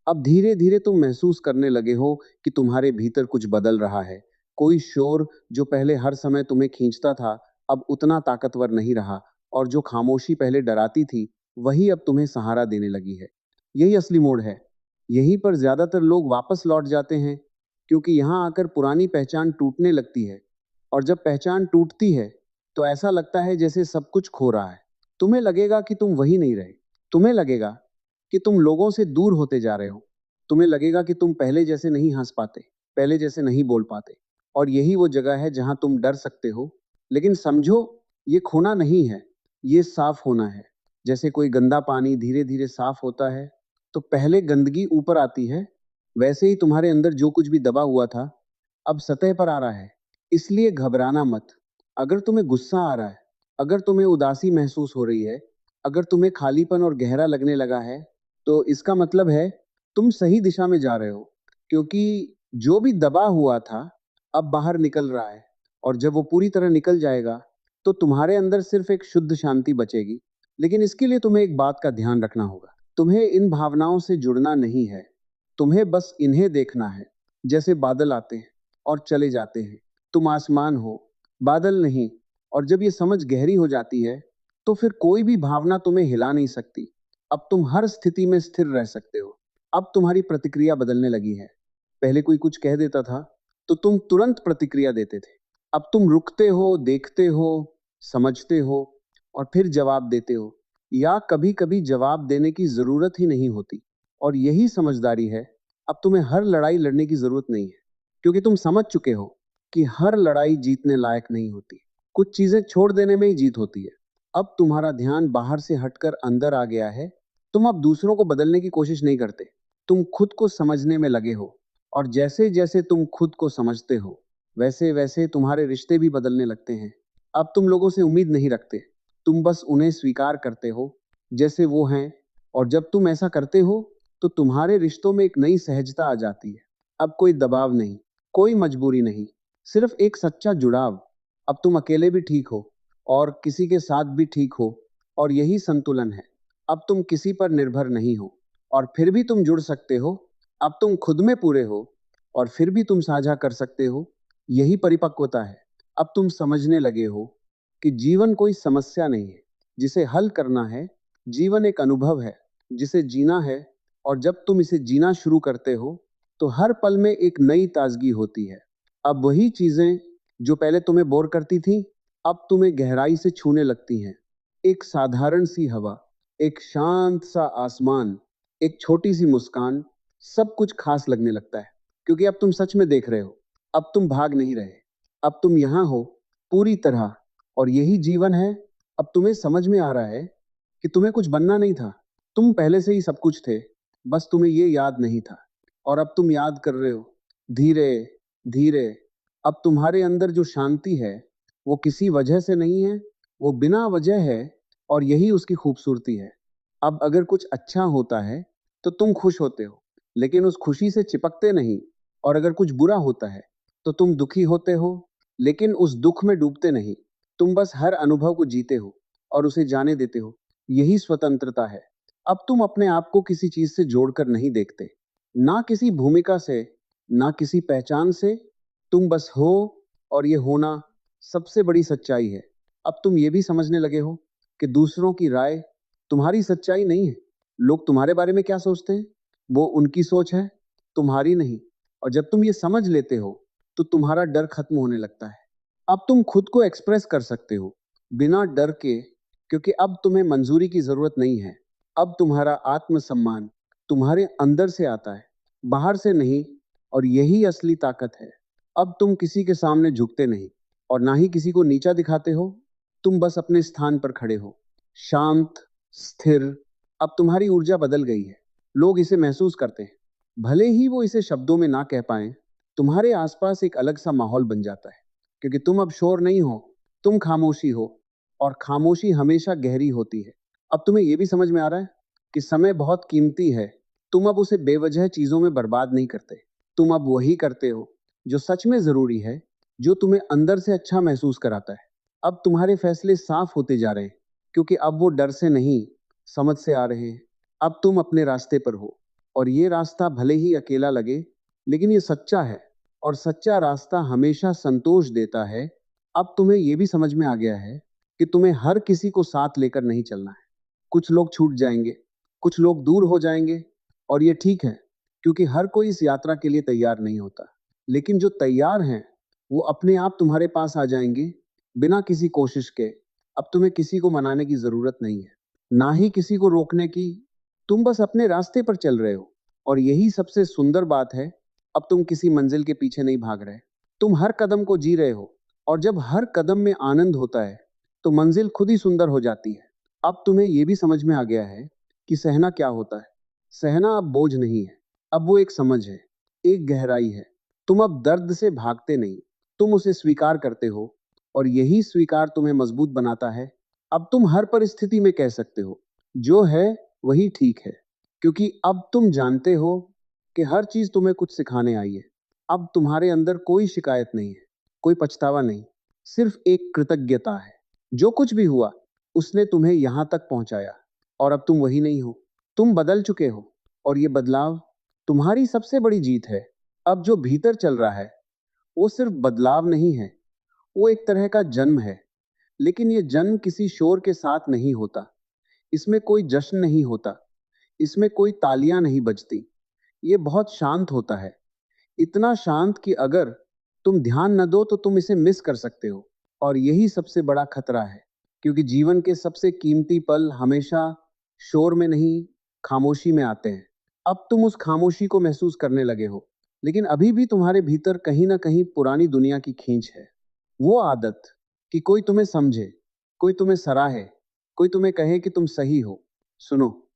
अब धीरे धीरे तुम महसूस करने लगे हो कि तुम्हारे भीतर कुछ बदल रहा है। कोई शोर जो पहले हर समय तुम्हें खींचता था, अब उतना ताकतवर नहीं रहा। और जो खामोशी पहले डराती थी, वही अब तुम्हें सहारा देने लगी है। यही असली मोड़ है। यहीं पर ज्यादातर लोग वापस लौट जाते हैं, क्योंकि यहाँ आकर पुरानी पहचान टूटने लगती है। और जब पहचान टूटती है तो ऐसा लगता है जैसे सब कुछ खो रहा है। तुम्हें लगेगा कि तुम वही नहीं रहे। तुम्हें लगेगा कि तुम लोगों से दूर होते जा रहे हो। तुम्हें लगेगा कि तुम पहले जैसे नहीं हंस पाते, पहले जैसे नहीं बोल पाते। और यही वो जगह है जहां तुम डर सकते हो। लेकिन समझो, ये खोना नहीं है, ये साफ होना है। जैसे कोई गंदा पानी धीरे धीरे साफ होता है तो पहले गंदगी ऊपर आती है, वैसे ही तुम्हारे अंदर जो कुछ भी दबा हुआ था अब सतह पर आ रहा है। इसलिए घबराना मत। अगर तुम्हें गुस्सा आ रहा है, अगर तुम्हें उदासी महसूस हो रही है, अगर तुम्हें खालीपन और गहरा लगने लगा है, तो इसका मतलब है तुम सही दिशा में जा रहे हो। क्योंकि जो भी दबा हुआ था अब बाहर निकल रहा है। और जब वो पूरी तरह निकल जाएगा तो तुम्हारे अंदर सिर्फ एक शुद्ध शांति बचेगी। लेकिन इसके लिए तुम्हें एक बात का ध्यान रखना होगा। तुम्हें इन भावनाओं से जुड़ना नहीं है, तुम्हें बस इन्हें देखना है। जैसे बादल आते हैं और चले जाते हैं, तुम आसमान हो, बादल नहीं। और जब ये समझ गहरी हो जाती है तो फिर कोई भी भावना तुम्हें हिला नहीं सकती। अब तुम हर स्थिति में स्थिर रह सकते हो। अब तुम्हारी प्रतिक्रिया बदलने लगी है। पहले कोई कुछ कह देता था तो तुम तुरंत प्रतिक्रिया देते थे। अब तुम रुकते हो, देखते हो, समझते हो और फिर जवाब देते हो। या कभी कभी जवाब देने की जरूरत ही नहीं होती। और यही समझदारी है। अब तुम्हें हर लड़ाई लड़ने की जरूरत नहीं है, क्योंकि तुम समझ चुके हो कि हर लड़ाई जीतने लायक नहीं होती। कुछ चीजें छोड़ देने में ही जीत होती है। अब तुम्हारा ध्यान बाहर से हटकर अंदर आ गया है। तुम अब दूसरों को बदलने की कोशिश नहीं करते, तुम खुद को समझने में लगे हो। और जैसे जैसे तुम खुद को समझते हो वैसे वैसे तुम्हारे रिश्ते भी बदलने लगते हैं। अब तुम लोगों से उम्मीद नहीं रखते, तुम बस उन्हें स्वीकार करते हो जैसे वो हैं। और जब तुम ऐसा करते हो तो तुम्हारे रिश्तों में एक नई सहजता आ जाती है। अब कोई दबाव नहीं, कोई मजबूरी नहीं, सिर्फ एक सच्चा जुड़ाव। अब तुम अकेले भी ठीक हो और किसी के साथ भी ठीक हो। और यही संतुलन है। अब तुम किसी पर निर्भर नहीं हो और फिर भी तुम जुड़ सकते हो। अब तुम खुद में पूरे हो और फिर भी तुम साझा कर सकते हो। यही परिपक्वता है। अब तुम समझने लगे हो कि जीवन कोई समस्या नहीं है जिसे हल करना है। जीवन एक अनुभव है जिसे जीना है। और जब तुम इसे जीना शुरू करते हो तो हर पल में एक नई ताजगी होती है। अब वही चीजें जो पहले तुम्हें बोर करती थी अब तुम्हें गहराई से छूने लगती हैं। एक साधारण सी हवा, एक शांत सा आसमान, एक छोटी सी मुस्कान, सब कुछ खास लगने लगता है। क्योंकि अब तुम सच में देख रहे हो, अब तुम भाग नहीं रहे, अब तुम यहां हो पूरी तरह। और यही जीवन है। अब तुम्हें समझ में आ रहा है कि तुम्हें कुछ बनना नहीं था, तुम पहले से ही सब कुछ थे, बस तुम्हें ये याद नहीं था। और अब तुम याद कर रहे हो, धीरे धीरे। अब तुम्हारे अंदर जो शांति है वो किसी वजह से नहीं है, वो बिना वजह है। और यही उसकी खूबसूरती है। अब अगर कुछ अच्छा होता है तो तुम खुश होते हो, लेकिन उस खुशी से चिपकते नहीं। और अगर कुछ बुरा होता है तो तुम दुखी होते हो, लेकिन उस दुख में डूबते नहीं। तुम बस हर अनुभव को जीते हो और उसे जाने देते हो। यही स्वतंत्रता है। अब तुम अपने आप को किसी चीज से जोड़कर नहीं देखते, ना किसी भूमिका से, ना किसी पहचान से। तुम बस हो। और ये होना सबसे बड़ी सच्चाई है। अब तुम ये भी समझने लगे हो कि दूसरों की राय तुम्हारी सच्चाई नहीं है। लोग तुम्हारे बारे में क्या सोचते हैं वो उनकी सोच है, तुम्हारी नहीं। और जब तुम ये समझ लेते हो तो तुम्हारा डर खत्म होने लगता है। अब तुम खुद को एक्सप्रेस कर सकते हो बिना डर के, क्योंकि अब तुम्हें मंजूरी की जरूरत नहीं है। अब तुम्हारा आत्मसम्मान तुम्हारे अंदर से आता है, बाहर से नहीं। और यही असली ताकत है। अब तुम किसी के सामने झुकते नहीं और ना ही किसी को नीचा दिखाते हो। तुम बस अपने स्थान पर खड़े हो, शांत, स्थिर। अब तुम्हारी ऊर्जा बदल गई है, लोग इसे महसूस करते हैं, भले ही वो इसे शब्दों में ना कह पाए। तुम्हारे आसपास एक अलग सा माहौल बन जाता है, क्योंकि तुम अब शोर नहीं हो, तुम खामोशी हो। और खामोशी हमेशा गहरी होती है। अब तुम्हें यह भी समझ में आ रहा है कि समय बहुत कीमती है। तुम अब उसे बेवजह चीजों में बर्बाद नहीं करते। तुम अब वही करते हो जो सच में जरूरी है, जो तुम्हें अंदर से अच्छा महसूस कराता है। अब तुम्हारे फैसले साफ होते जा रहे हैं, क्योंकि अब वो डर से नहीं, समझ से आ रहे हैं। अब तुम अपने रास्ते पर हो और ये रास्ता भले ही अकेला लगे, लेकिन ये सच्चा है। और सच्चा रास्ता हमेशा संतोष देता है। अब तुम्हें यह भी समझ में आ गया है कि तुम्हें हर किसी को साथ लेकर नहीं चलना है। कुछ लोग छूट जाएंगे, कुछ लोग दूर हो जाएंगे। और ये ठीक है, क्योंकि हर कोई इस यात्रा के लिए तैयार नहीं होता। लेकिन जो तैयार हैं वो अपने आप तुम्हारे पास आ जाएंगे, बिना किसी कोशिश के। अब तुम्हें किसी को मनाने की जरूरत नहीं है, ना ही किसी को रोकने की। तुम बस अपने रास्ते पर चल रहे हो, और यही सबसे सुंदर बात है। अब तुम किसी मंजिल के पीछे नहीं भाग रहे, तुम हर कदम को जी रहे हो। और जब हर कदम में आनंद होता है तो मंजिल खुद ही सुंदर हो जाती है। अब तुम्हें यह भी समझ में आ गया है कि सहना क्या होता है। सहना अब बोझ नहीं है, अब वो एक समझ है, एक गहराई है। तुम अब दर्द से भागते नहीं, तुम उसे स्वीकार करते हो, और यही स्वीकार तुम्हें मजबूत बनाता है। अब तुम हर परिस्थिति में कह सकते हो, जो है वही ठीक है, क्योंकि अब तुम जानते हो कि हर चीज तुम्हें कुछ सिखाने आई है। अब तुम्हारे अंदर कोई शिकायत नहीं है, कोई पछतावा नहीं, सिर्फ एक कृतज्ञता है। जो कुछ भी हुआ उसने तुम्हें यहां तक पहुंचाया, और अब तुम वही नहीं हो, तुम बदल चुके हो। और ये बदलाव तुम्हारी सबसे बड़ी जीत है। अब जो भीतर चल रहा है वो सिर्फ बदलाव नहीं है, वो एक तरह का जन्म है। लेकिन ये जन्म किसी शोर के साथ नहीं होता, इसमें कोई जश्न नहीं होता, इसमें कोई तालियां नहीं बजती। ये बहुत शांत होता है, इतना शांत कि अगर तुम ध्यान न दो तो तुम इसे मिस कर सकते हो। और यही सबसे बड़ा खतरा है, क्योंकि जीवन के सबसे कीमती पल हमेशा शोर में नहीं, खामोशी में आते हैं। अब तुम उस खामोशी को महसूस करने लगे हो, लेकिन अभी भी तुम्हारे भीतर कहीं ना कहीं पुरानी दुनिया की खींच है। वो आदत कि कोई तुम्हें समझे, कोई तुम्हें सराहे, कोई तुम्हें कहे कि तुम सही हो। सुनो,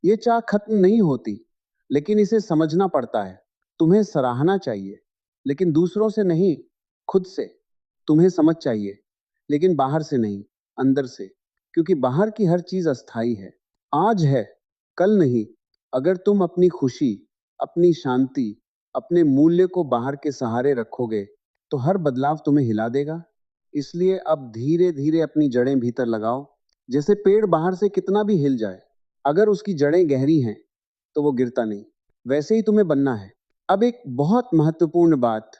ये चाह खत्म नहीं होती, लेकिन इसे समझना पड़ता है। तुम्हें सराहना चाहिए, लेकिन दूसरों से नहीं, खुद से। तुम्हें समझ चाहिए, लेकिन बाहर से नहीं, अंदर से। क्योंकि बाहर की हर चीज अस्थाई है, आज है, कल नहीं। अगर तुम अपनी खुशी, अपनी शांति, अपने मूल्य को बाहर के सहारे रखोगे तो हर बदलाव तुम्हें हिला देगा। इसलिए अब धीरे धीरे अपनी जड़ें भीतर लगाओ। जैसे पेड़ बाहर से कितना भी हिल जाए, अगर उसकी जड़ें गहरी हैं तो वो गिरता नहीं। वैसे ही तुम्हें बनना है। अब एक बहुत महत्वपूर्ण बात,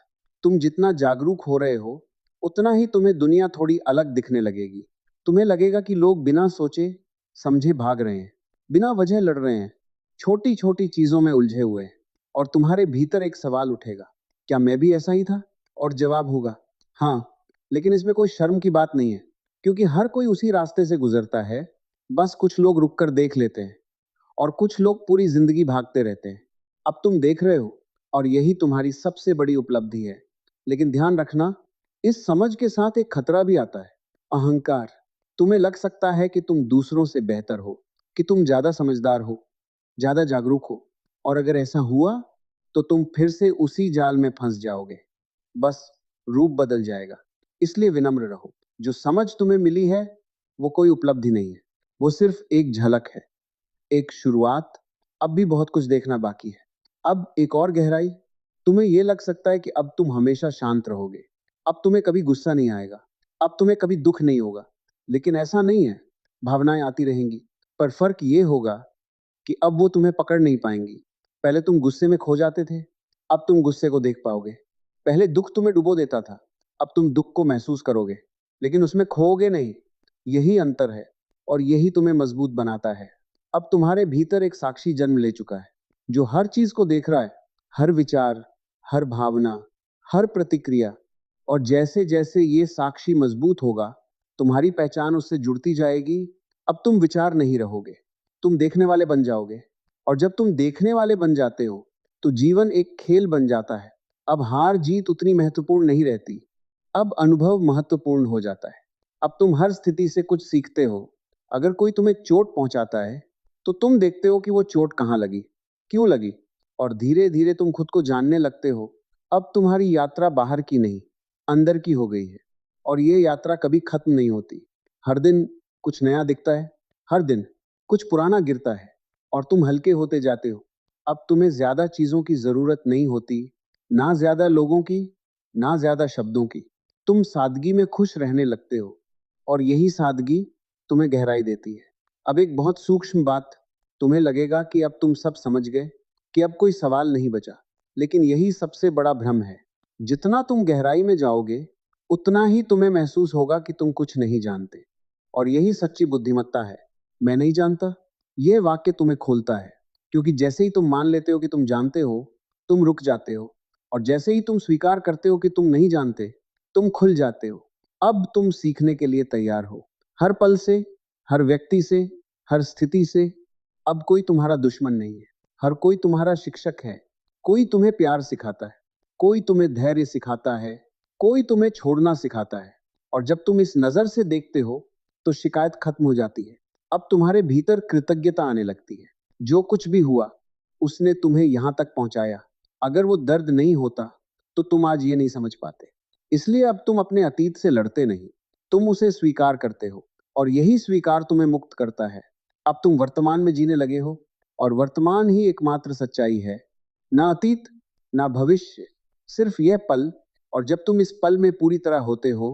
तुम जितना जागरूक हो रहे हो उतना ही तुम्हें दुनिया थोड़ी अलग दिखने लगेगी। तुम्हें लगेगा कि लोग बिना सोचे समझे भाग रहे हैं, बिना वजह लड़ रहे हैं, छोटी छोटी चीजों में उलझे हुए हैं। और तुम्हारे भीतर एक सवाल उठेगा, क्या मैं भी ऐसा ही था? और जवाब होगा, हाँ। लेकिन इसमें कोई शर्म की बात नहीं है, क्योंकि हर कोई उसी रास्ते से गुजरता है। बस कुछ लोग रुककर देख लेते हैं, और कुछ लोग पूरी जिंदगी भागते रहते हैं। अब तुम देख रहे हो, और यही तुम्हारी सबसे बड़ी उपलब्धि है। लेकिन ध्यान रखना, इस समझ के साथ एक खतरा भी आता है, अहंकार। तुम्हें लग सकता है कि तुम दूसरों से बेहतर हो, कि तुम ज्यादा समझदार हो, ज्यादा जागरूक हो। और अगर ऐसा हुआ तो तुम फिर से उसी जाल में फंस जाओगे, बस रूप बदल जाएगा। इसलिए विनम्र रहो। जो समझ तुम्हें मिली है वो कोई उपलब्धि नहीं है, वो सिर्फ एक झलक है, एक शुरुआत। अब भी बहुत कुछ देखना बाकी है। अब एक और गहराई। तुम्हें यह लग सकता है कि अब तुम हमेशा शांत रहोगे, अब तुम्हें कभी गुस्सा नहीं आएगा, अब तुम्हें कभी दुख नहीं होगा। लेकिन ऐसा नहीं है, भावनाएं आती रहेंगी, पर फर्क ये होगा कि अब वो तुम्हें पकड़ नहीं पाएंगी। पहले तुम गुस्से में खो जाते थे, अब तुम गुस्से को देख पाओगे। पहले दुख तुम्हें डुबो देता था, अब तुम दुख को महसूस करोगे, लेकिन उसमें खोओगे नहीं। यही अंतर है, और यही तुम्हें मजबूत बनाता है। अब तुम्हारे भीतर एक साक्षी जन्म ले चुका है, जो हर चीज को देख रहा है, हर विचार, हर भावना, हर प्रतिक्रिया। और जैसे जैसे ये साक्षी मजबूत होगा, तुम्हारी पहचान उससे जुड़ती जाएगी। अब तुम विचार नहीं रहोगे, तुम देखने वाले बन जाओगे। और जब तुम देखने वाले बन जाते हो तो जीवन एक खेल बन जाता है। अब हार जीत उतनी महत्वपूर्ण नहीं रहती, अब अनुभव महत्वपूर्ण हो जाता है। अब तुम हर स्थिति से कुछ सीखते हो। अगर कोई तुम्हें चोट पहुंचाता है तो तुम देखते हो कि वो चोट कहाँ लगी, क्यों लगी, और धीरे धीरे तुम खुद को जानने लगते हो। अब तुम्हारी यात्रा बाहर की नहीं, अंदर की हो गई है। और ये यात्रा कभी खत्म नहीं होती। हर दिन कुछ नया दिखता है, हर दिन कुछ पुराना गिरता है, और तुम हल्के होते जाते हो। अब तुम्हें ज्यादा चीजों की जरूरत नहीं होती, ना ज्यादा लोगों की, ना ज्यादा शब्दों की। तुम सादगी में खुश रहने लगते हो, और यही सादगी तुम्हें गहराई देती है। अब एक बहुत सूक्ष्म बात, तुम्हें लगेगा कि अब तुम सब समझ गए, कि अब कोई सवाल नहीं बचा। लेकिन यही सबसे बड़ा भ्रम है। जितना तुम गहराई में जाओगे उतना ही तुम्हें महसूस होगा कि तुम कुछ नहीं जानते। और यही सच्ची बुद्धिमत्ता है। मैं नहीं जानता, यह वाक्य तुम्हें खोलता है, क्योंकि जैसे ही तुम मान लेते हो कि तुम जानते हो, तुम रुक जाते हो। और जैसे ही तुम स्वीकार करते हो कि तुम नहीं जानते, तुम खुल जाते हो। अब तुम सीखने के लिए तैयार हो। हर पल से, हर व्यक्ति से, हर स्थिति से। अब कोई तुम्हारा दुश्मन नहीं है। हर कोई तुम्हारा शिक्षक है। कोई तुम्हें प्यार सिखाता है, कोई तुम्हें धैर्य सिखाता है, कोई तुम्हें छोड़ना सिखाता है। और जब तुम इस नजर से देखते हो तो शिकायत खत्म हो जाती है। अब तुम्हारे भीतर कृतज्ञता आने लगती है। जो कुछ भी हुआ, उसने तुम्हें यहां तक पहुंचाया। अगर वो दर्द नहीं होता तो तुम आज ये नहीं समझ पाते। इसलिए अब तुम अपने अतीत से लड़ते नहीं, तुम उसे स्वीकार करते हो। और यही स्वीकार तुम्हें मुक्त करता है। अब तुम वर्तमान में जीने लगे हो, और वर्तमान ही एकमात्र सच्चाई है। ना अतीत, ना भविष्य, सिर्फ यह पल। और जब तुम इस पल में पूरी तरह होते हो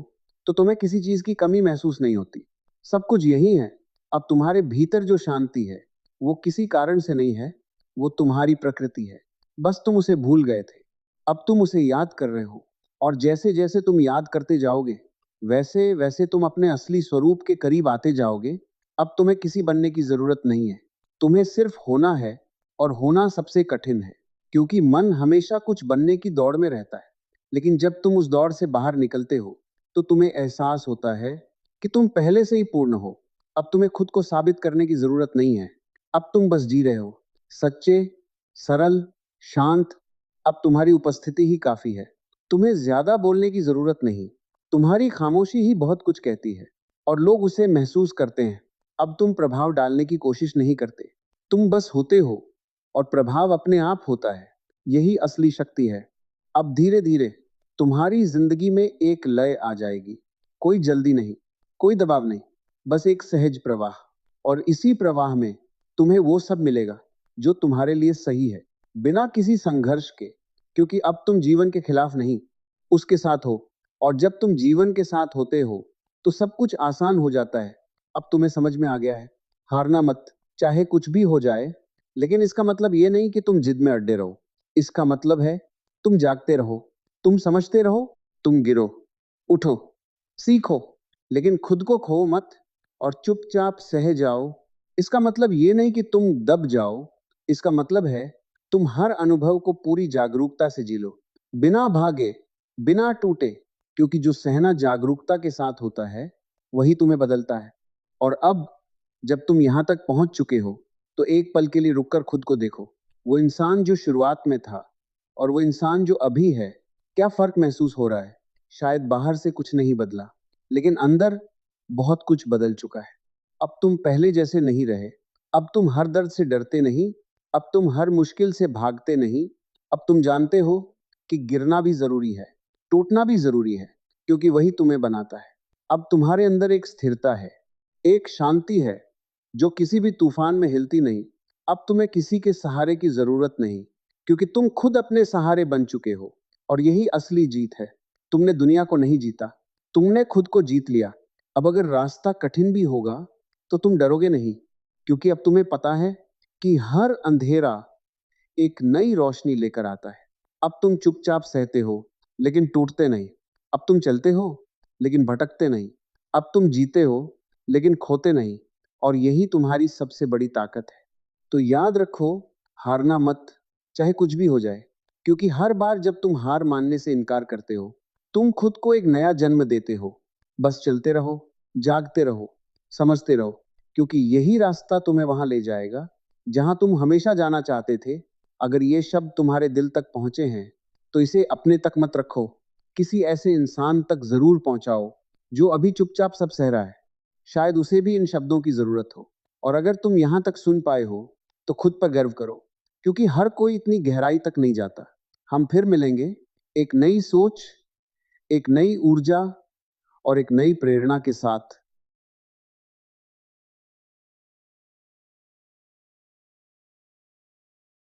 तो तुम्हें किसी चीज की कमी महसूस नहीं होती। सब कुछ यही है। अब तुम्हारे भीतर जो शांति है वो किसी कारण से नहीं है, वो तुम्हारी प्रकृति है। बस तुम उसे भूल गए थे, अब तुम उसे याद कर रहे हो। और जैसे जैसे तुम याद करते जाओगे, वैसे वैसे तुम अपने असली स्वरूप के करीब आते जाओगे। अब तुम्हें किसी बनने की जरूरत नहीं है, तुम्हें सिर्फ होना है। और होना सबसे कठिन है, क्योंकि मन हमेशा कुछ बनने की दौड़ में रहता है। लेकिन जब तुम उस दौड़ से बाहर निकलते हो तो तुम्हें एहसास होता है कि तुम पहले से ही पूर्ण हो। अब तुम्हें खुद को साबित करने की जरूरत नहीं है। अब तुम बस जी रहे हो, सच्चे, सरल, शांत। अब तुम्हारी उपस्थिति ही काफी है। तुम्हें ज्यादा बोलने की जरूरत नहीं। तुम्हारी खामोशी ही बहुत कुछ कहती है, और लोग उसे महसूस करते हैं। अब तुम प्रभाव डालने की कोशिश नहीं करते, तुम बस होते हो। और प्रभाव अपने आप होता है। यही असली शक्ति है। अब धीरे धीरे तुम्हारी जिंदगी में एक लय आ जाएगी। कोई जल्दी नहीं, कोई दबाव नहीं, बस एक सहज प्रवाह। और इसी प्रवाह में तुम्हें वो सब मिलेगा जो तुम्हारे लिए सही है, बिना किसी संघर्ष के। क्योंकि अब तुम जीवन के खिलाफ नहीं, उसके साथ हो। और जब तुम जीवन के साथ होते हो तो सब कुछ आसान हो जाता है। अब तुम्हें समझ में आ गया है, हारना मत, चाहे कुछ भी हो जाए। लेकिन इसका मतलब ये नहीं कि तुम जिद में अड्डे रहो। इसका मतलब है तुम जागते रहो, तुम समझते रहो, तुम गिरो, उठो, सीखो, लेकिन खुद को खो मत। और चुपचाप सह जाओ। इसका मतलब ये नहीं कि तुम दब जाओ, इसका मतलब है तुम हर अनुभव को पूरी जागरूकता से जी लो, बिना भागे, बिना टूटे। क्योंकि जो सहना जागरूकता के साथ होता है वही तुम्हें बदलता है। और अब जब तुम यहां तक पहुंच चुके हो तो एक पल के लिए रुककर खुद को देखो। वो इंसान जो शुरुआत में था और वो इंसान जो अभी है, क्या फर्क महसूस हो रहा है? शायद बाहर से कुछ नहीं बदला, लेकिन अंदर बहुत कुछ बदल चुका है। अब तुम पहले जैसे नहीं रहे। अब तुम हर दर्द से डरते नहीं, अब तुम हर मुश्किल से भागते नहीं। अब तुम जानते हो कि गिरना भी जरूरी है, टूटना भी जरूरी है, क्योंकि वही तुम्हें बनाता है। अब तुम्हारे अंदर एक स्थिरता है, एक शांति है जो किसी भी तूफान में हिलती नहीं। अब तुम्हें किसी के सहारे की जरूरत नहीं, क्योंकि तुम खुद अपने सहारे बन चुके हो। और यही असली जीत है। तुमने दुनिया को नहीं जीता, तुमने खुद को जीत लिया। अब अगर रास्ता कठिन भी होगा तो तुम डरोगे नहीं, क्योंकि अब तुम्हें पता है कि हर अंधेरा एक नई रोशनी लेकर आता है। अब तुम चुपचाप सहते हो, लेकिन टूटते नहीं। अब तुम चलते हो, लेकिन भटकते नहीं। अब तुम जीते हो, लेकिन खोते नहीं। और यही तुम्हारी सबसे बड़ी ताकत है। तो याद रखो, हारना मत, चाहे कुछ भी हो जाए। क्योंकि हर बार जब तुम हार मानने से इनकार करते हो, तुम खुद को एक नया जन्म देते हो। बस चलते रहो, जागते रहो, समझते रहो। क्योंकि यही रास्ता तुम्हें वहां ले जाएगा जहां तुम हमेशा जाना चाहते थे। अगर ये शब्द तुम्हारे दिल तक पहुंचे हैं तो इसे अपने तक मत रखो, किसी ऐसे इंसान तक जरूर पहुंचाओ जो अभी चुपचाप सब सह रहा है। शायद उसे भी इन शब्दों की जरूरत हो। और अगर तुम यहां तक सुन पाए हो तो खुद पर गर्व करो, क्योंकि हर कोई इतनी गहराई तक नहीं जाता। हम फिर मिलेंगे, एक नई सोच, एक नई ऊर्जा और एक नई प्रेरणा के साथ।